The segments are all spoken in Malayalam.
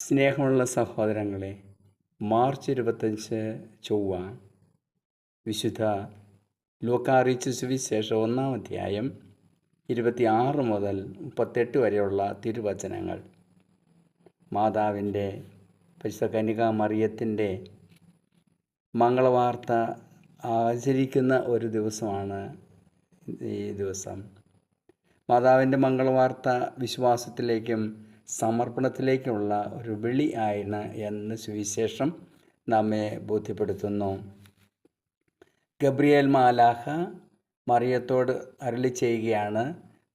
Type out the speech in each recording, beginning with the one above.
സ്നേഹമുള്ള സഹോദരങ്ങളെ, മാർച്ച് 25 ചൊവ്വ വിശുദ്ധ ലൂക്കാ അറിയിച്ച സുവിശേഷം 1-ാം അധ്യായം 26 മുതൽ 38 വരെയുള്ള തിരുവചനങ്ങൾ. മാതാവിൻ്റെ പരിശുദ്ധ കന്യകാമറിയത്തിൻ്റെ മംഗളവാർത്ത ആചരിക്കുന്ന ഒരു ദിവസമാണ് ഈ ദിവസം. മാതാവിൻ്റെ മംഗളവാർത്ത വിശ്വാസത്തിലേക്കും സമർപ്പണത്തിലേക്കുള്ള ഒരു വിളി ആണ് എന്ന് സുവിശേഷം നമ്മെ ബോധ്യപ്പെടുത്തുന്നു. ഗബ്രിയേൽ മാലാഖ മറിയത്തോട് അരുളി ചെയ്യുകയാണ്,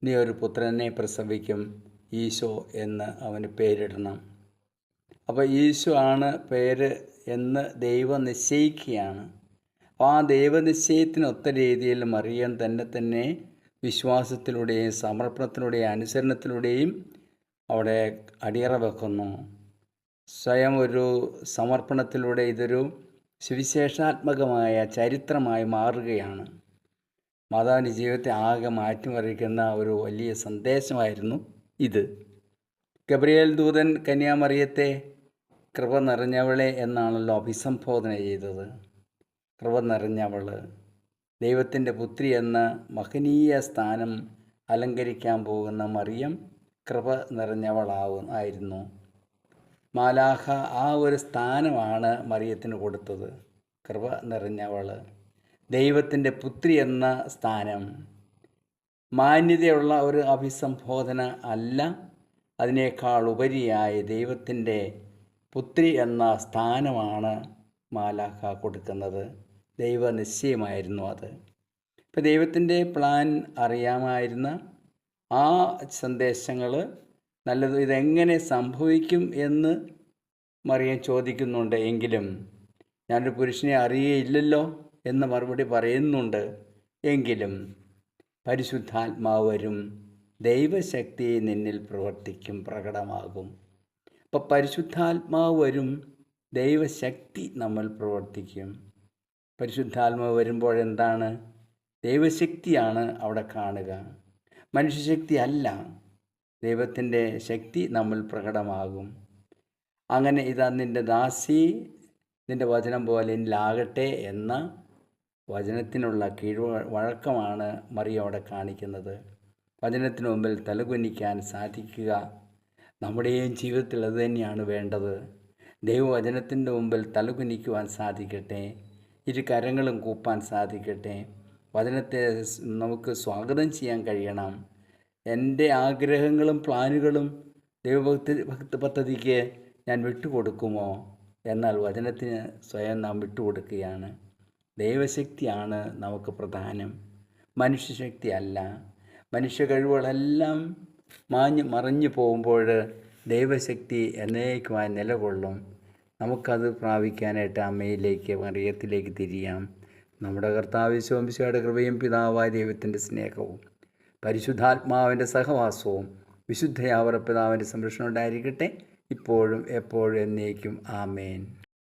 നീ ഒരു പുത്രനെ പ്രസവിക്കും, ഈശോ എന്ന് അവന് പേരിടണം. അപ്പോൾ ഈശോ ആണ് പേര് എന്ന് ദൈവം നിശ്ചയിക്കുകയാണ്. ആ ദൈവനിശ്ചയത്തിനൊത്ത രീതിയിൽ മറിയം തന്നെ വിശ്വാസത്തിലൂടെയും സമർപ്പണത്തിലൂടെയും അനുസരണത്തിലൂടെയും അവിടെ അടിയറ വെക്കുന്നു. സ്വയം ഒരു സമർപ്പണത്തിലൂടെ ഇതൊരു സുവിശേഷാത്മകമായ ചരിത്രമായി മാറുകയാണ്. മാതാവിൻ്റെ ജീവിതത്തെ ആകെ മാറ്റിമറിക്കുന്ന ഒരു വലിയ സന്ദേശമായിരുന്നു ഇത്. ഗബ്രിയേൽ ദൂതൻ കന്യാമറിയത്തെ കൃപ നിറഞ്ഞവളെ എന്നാണല്ലോ അഭിസംബോധന ചെയ്തത്. കൃപ നിറഞ്ഞവൾ, ദൈവത്തിൻ്റെ പുത്രി എന്ന മഹനീയ സ്ഥാനം അലങ്കരിക്കാൻ പോകുന്ന മറിയം കൃപ നിറഞ്ഞവളായിരുന്നു. മാലാഖ ആ ഒരു സ്ഥാനമാണ് മറിയത്തിന് കൊടുത്തത്. കൃപ നിറഞ്ഞവൾ, ദൈവത്തിൻ്റെ പുത്രി എന്ന സ്ഥാനം. മാന്യതയുള്ള ഒരു അഭിസംബോധന അല്ല, അതിനേക്കാൾ ഉപരിയായി ദൈവത്തിൻ്റെ പുത്രി എന്ന സ്ഥാനമാണ് മാലാഖ കൊടുക്കുന്നത്. ദൈവനിശ്ചയമായിരുന്നു അത്. ഇപ്പം ദൈവത്തിൻ്റെ പ്ലാൻ അറിയാമായിരുന്ന ആ സന്ദേശങ്ങൾ നല്ലത് ഇതെങ്ങനെ സംഭവിക്കും എന്ന് മറിയം ചോദിക്കുന്നുണ്ട്. എങ്കിലും ഞാനൊരു പുരുഷനെ അറിയയില്ലല്ലോ എന്ന് മറുപടി പറയുന്നുണ്ട്. എങ്കിലും പരിശുദ്ധാത്മാവ് വരും, ദൈവശക്തി നിന്നിൽ പ്രവർത്തിക്കും, പ്രകടമാകും. അപ്പം പരിശുദ്ധാത്മാവ് വരും, ദൈവശക്തി നമ്മൾ പ്രവർത്തിക്കും. പരിശുദ്ധാത്മാവ് വരുമ്പോഴെന്താണ്? ദൈവശക്തിയാണ് അവിടെ കാണുക, മനുഷ്യശക്തി അല്ല. ദൈവത്തിൻ്റെ ശക്തി നമ്മൾ പ്രകടമാകും. അങ്ങനെ ഇതാ നിൻ്റെ ദാസി, നിൻ്റെ വചനം പോലെ എന്നിലാകട്ടെ എന്ന വചനത്തിനുള്ള വഴക്കമാണ് മറിയം അവിടെ കാണിക്കുന്നത്. വചനത്തിന് മുമ്പിൽ തലകുനിക്കാൻ സാധിക്കുക നമ്മുടെയും ജീവിതത്തിൽ അത് തന്നെയാണ് വേണ്ടത്. ദൈവവചനത്തിൻ്റെ മുമ്പിൽ തലകുനിക്കുവാൻ സാധിക്കട്ടെ, ഇരു കരങ്ങളും കൂപ്പാൻ സാധിക്കട്ടെ. വചനത്തെ നമുക്ക് സ്വാഗതം ചെയ്യാൻ കഴിയണം. എൻ്റെ ആഗ്രഹങ്ങളും പ്ലാനുകളും ദൈവഭക്തി പദ്ധതിക്ക് ഞാൻ വിട്ടുകൊടുക്കുമോ? എന്നാൽ വചനത്തിന് സ്വയം നാം വിട്ടുകൊടുക്കുകയാണ്. ദൈവശക്തിയാണ് നമുക്ക് പ്രധാനം, മനുഷ്യശക്തി അല്ല. മനുഷ്യ കഴിവുകളെല്ലാം മറഞ്ഞു പോകുമ്പോൾ ദൈവശക്തി എന്നേക്കുമായി നിലകൊള്ളും. നമുക്കത് പ്രാപിക്കാനായിട്ട് അമ്മയിലേക്ക്, മറിയത്തിലേക്ക് തിരിയാം. നമ്മുടെ കർത്താവ് യേശുമിശിഹായുടെ കൃപയും പിതാവായ ദൈവത്തിൻ്റെ സ്നേഹവും പരിശുദ്ധാത്മാവിൻ്റെ സഹവാസവും വിശുദ്ധ യാവറ പിതാവിൻ്റെ സംരക്ഷണം ഉണ്ടായിരിക്കട്ടെ, ഇപ്പോഴും എപ്പോഴും എന്നേക്കും. ആമേൻ.